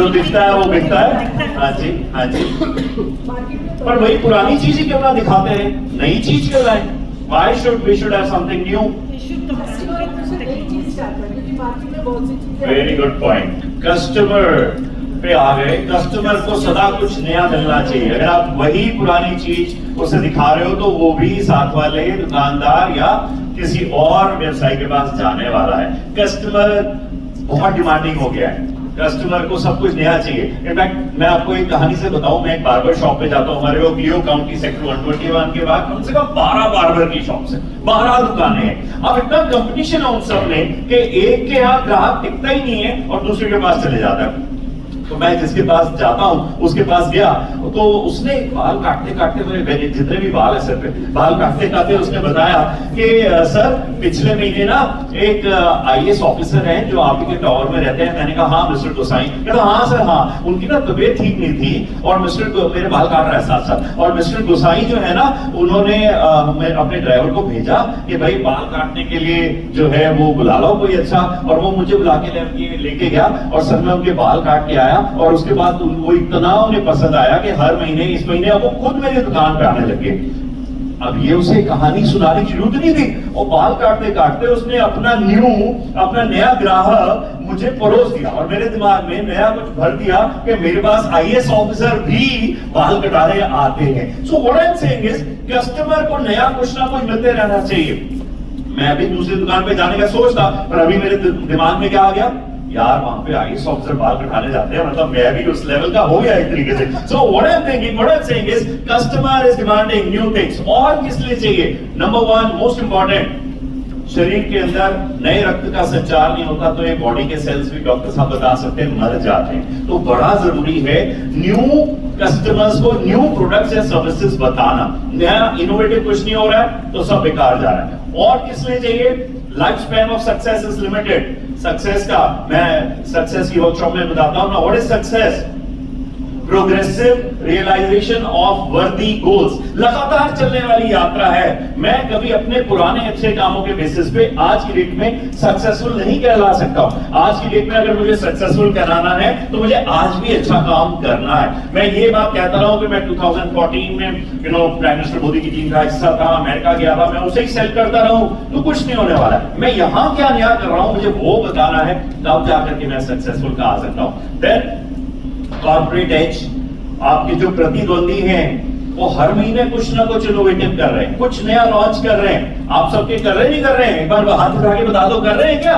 जो दिखता है वो बिकता है। हाँ जी, हाँ जी। पर वही पुरानी चीज ही क्यों ना दिखाते हैं, नई चीज क्यों लाए? Why should we should have something new? Very good point. Customer पे आ गए, कस्टमर को सदा कुछ नया मिलना चाहिए। अगर आप वही पुरानी चीज उसे दिखा रहे हो तो वो भी साथ वाले दुकानदार या किसी और व्यवसायी के पास जाने वाला है। कस्टमर बहुत डिमांडिंग हो गया है, कस्टमर को सब कुछ नया चाहिए। इनफैक्ट मैं आपको एक कहानी से बताऊं, मैं एक बार्बर शॉप पे जाता हूं, हमारे वो क्लियो काउंटी सेक्टर 121 के बाद कम से कम 12 बार्बर की शॉप से 12 दुकानें हैं। अब इतना कंपटीशन है उन सब में कि एक के यहाँ ग्राहक टिकता ही नहीं है और दूसरे के पास चले जाता है। तो मैं जिसके पास जाता हूँ उसके पास गया तो उसने बाल काटते काटते, मेरे जितने भी बाल है सर पे, बाल काटते काटते उसने बताया कि सर पिछले महीने ना एक आईएएस ऑफिसर हैं जो आप ही के टावर में रहते हैं। मैंने कहा हाँ मिस्टर गोसाई। कहता हाँ सर हाँ, उनकी ना तबीयत ठीक नहीं थी और मेरे बाल काट रहा है साथ साथ, और मिस्टर गोसाई जो है ना उन्होंने अपने ड्राइवर को भेजा कि भाई बाल काटने के लिए जो है वो बुला लो कोई अच्छा, और वो मुझे बुला के लेके गया और सर मैं उनके बाल काट के आया और उसके बाद वो इतना उन्हें पसंद आया कि हर महीने इस महीने वो खुद मेरी दुकान पे आने लगे। अब ये उसे कहानी सुनाने की जरूरत नहीं थी, और बाल काटते काटते उसने अपना नया ग्राहक मुझे परोस दिया और मेरे दिमाग में नया कुछ भर दिया कि मेरे पास आईएएस ऑफिसर भी बाल कटाने आते हैं। So what I am saying is customer को नया कुछ ना कुछ मिलते रहना चाहिए। मैं अभी दूसरी दुकान पे जाने का सोचता, पर अभी मेरे दिमाग में क्या आ गया, यार वहां पे आईएएस ऑफिसर बाल कटाने जाते हैं, मतलब मैं भी उस लेवल का हो गया एक तरीके से। So what I am thinking, what I am saying is customer is demanding new things. और किस लिए चाहिए? नंबर 1 मोस्ट इंपॉर्टेंट, शरीर के अंदर नए रक्त का संचार नहीं होता तो ये बॉडी के सेल्स भी डॉक्टर साहब बता सकते हैं मर जाते हैं। तो बड़ा जरूरी है न्यू कस्टमर्स को न्यू प्रोडक्ट्स या सर्विसेज बताना। नया इनोवेटिव कुछ नहीं हो रहा है तो सब बेकार जा रहा है। और किस लिए चाहिए? Life span of success is limited. Success का मैं सक्सेस की वर्कशॉप में बताता हूं ना। What is success? Progressive realization of worthy goals. लगातार चलने वाली यात्रा है। मैं कभी अपने पुराने अच्छे कामों के बेसिस पे आज की डेट में सक्सेसफुल नहीं कहला सकता हूं। आज की डेट में अगर मुझे सक्सेसफुल कहलाना है तो मुझे आज भी अच्छा काम करना है। मैं ये बात कहता रहा हूं कि मैं 2014 में प्राइम मिनिस्टर मोदी की टीम का हिस्सा था, अमेरिका गया था, मैं उसे ही सेल करता रहूं तो कुछ नहीं होने वाला है। मैं यहां क्या नया कर रहा हूं मुझे वो बताना है, तब जाकर के मैं सक्सेसफुल कहा सकता हूं। देन कॉर्पोरेट एज, आपके जो प्रतिद्वंदी हैं वो हर महीने कुछ ना कुछ इनोवेटिव कर रहे हैं, कुछ नया लॉन्च कर रहे हैं। आप सबके कर रहे नहीं कर रहे हैं? एक बार हाथ उठा के बता दो, कर रहे हैं क्या?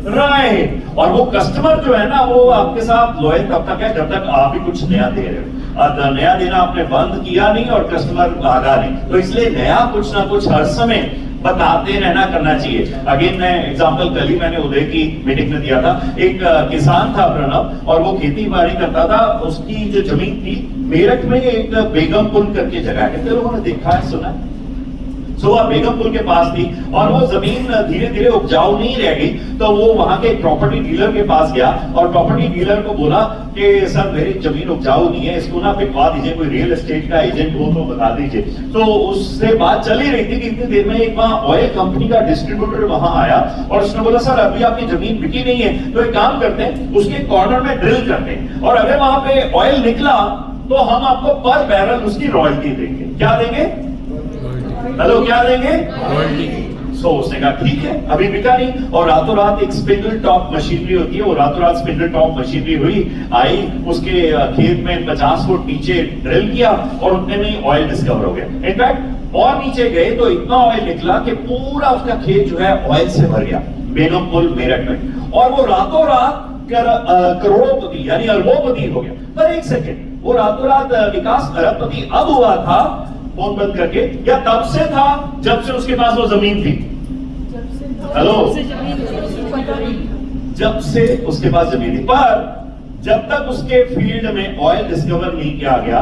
राइट। और वो कस्टमर जो है ना वो आपके साथ लॉयल तब तक है जब तक आप ही कुछ नया दे रहे हो। और नया देना आपने बंद किया नहीं और कस्टमर भागा नहीं, तो इसलिए नया कुछ ना कुछ हर समय बताते रहना करना चाहिए। अगेन मैं एग्जांपल कल ही मैंने उदय की मीटिंग में दिया था। एक किसान था प्रणव और वो खेती बाड़ी करता था। उसकी जो जमीन थी मेरठ में एक बेगमपुर करके जगह है, कितने लोगों ने देखा है सुना है? सो बेगमपुर के पास थी और वो जमीन धीरे धीरे उपजाऊ नहीं रह गई, तो वो वहां के प्रॉपर्टी डीलर के पास गया और प्रॉपर्टी डीलर को बोला कि सर मेरी जमीन उपजाऊ नहीं है, इसको ना बिकवा दीजिए, कोई रियल एस्टेट का एजेंट हो तो बता दीजिए। तो उससे बात चली रही थी कि इतनी देर में एक वहां ऑयल कंपनी का डिस्ट्रीब्यूटर वहां आया और उसने बोला सर अभी आपकी जमीन बिकी नहीं है, तो एक काम करते हैं उसके कॉर्नर में ड्रिल करते हैं और अगर वहां पे ऑयल निकला तो हम आपको पर बैरल उसकी रॉयल्टी देंगे। क्या देंगे? हेलो क्या देंगे? सो उसने कहा ठीक है, अभी बिका नहीं। और रातों रात एक स्पिंडल टॉप मशीनरी होती है, वो रातों रात स्पिंडल टॉप मशीनरी हुई, आई उसके खेत में 50 फुट नीचे ड्रिल किया और उतने में ऑयल डिस्कवर हो गया। इनफैक्ट और नीचे गए तो इतना ऑयल निकला कि पूरा उसका खेत जो है ऑयल से भर गया बेगमपुर मेरठ में। और वो रातों रात करोड़ोंपति यानी अरबोंपति हो गया। पर एक सेकेंड, वो रातों रात विकास अरबपति अब हुआ था फोन बंद करके, या तब से था जब से उसके पास वो जमीन थी? हेलो, जब से उसके पास जमीन थी। पर जब तक उसके फील्ड में ऑयल डिस्कवर नहीं किया गया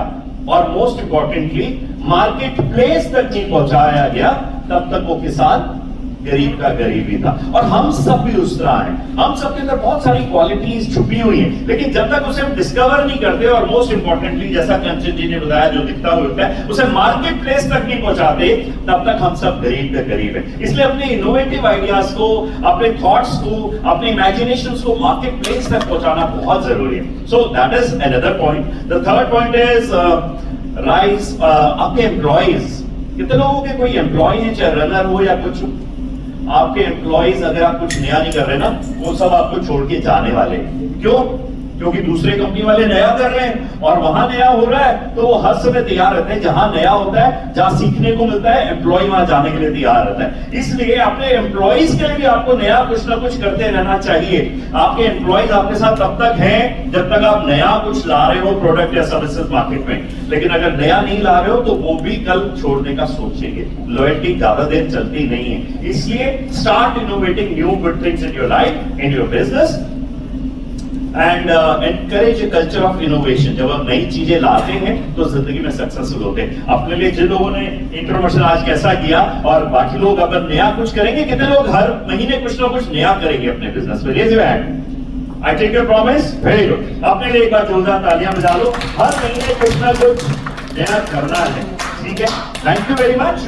और मोस्ट इंपॉर्टेंटली मार्केट प्लेस तक नहीं पहुंचाया गया, तब तक वो किसान गरीब का गरीब ही था। और हम सब भी उस तरह हैं, हम सब के अंदर बहुत सारी क्वालिटीज छुपी हुई हैं, लेकिन जब तक उसे हम डिस्कवर नहीं करते और मोस्ट इंपॉर्टेंटली जैसा कंचन जी ने बताया जो दिखता हुआ है उसे मार्केट प्लेस तक नहीं पहुंचाते, तब तक हम सब गरीब के गरीब हैं। इसलिए अपने इनोवेटिव आइडियाज को, अपने थॉट्स को, अपने इमेजिनेशंस को मार्केट प्लेस तक पहुंचाना बहुत जरूरी है। So that is another point. The third point is rise आपके एम्प्लॉइज। कितने लोगों के कोई एम्प्लॉय है, चाहे रनर हो या कुछ, आपके एम्प्लॉइज अगर आप कुछ नया नहीं कर रहे ना, वो सब आपको छोड़ के जाने वाले। क्यों? क्योंकि दूसरे कंपनी वाले नया कर रहे हैं और वहां नया हो रहा है, तो वो हर समय तैयार रहते हैं। जहां नया होता है, जहां सीखने को मिलता है, एम्प्लॉय वहां जाने के लिए तैयार रहता है। इसलिए अपने एम्प्लॉइज के लिए भी आपको नया कुछ ना कुछ करते रहना चाहिए। आपके एम्प्लॉइज आपके साथ तब तक हैं जब तक आप नया कुछ ला रहे हो प्रोडक्ट या सर्विसेज मार्केट में, लेकिन अगर नया नहीं ला रहे हो तो वो भी कल छोड़ने का सोचेंगे। लॉयल्टी ज्यादा देर चलती नहीं है। इसलिए start innovating new good things in your life, in your business, and encourage culture of innovation. जब हम नई चीजें लाते हैं तो जिंदगी में सक्सेसफुल होते हैं। अपने लिए जिन लोगों ने इंट्रोडक्शन आज कैसा किया, और बाकी लोग अगर नया कुछ करेंगे, कितने लोग हर महीने कुछ ना कुछ नया करेंगे अपने बिजनेस में? Raise your hand. I take your promise. Very good. अपने लिए एक बार जोरदार तालियां बजा लो। हर महीने कुछ ना कुछ नया करना है, ठीक है? Thank you very much.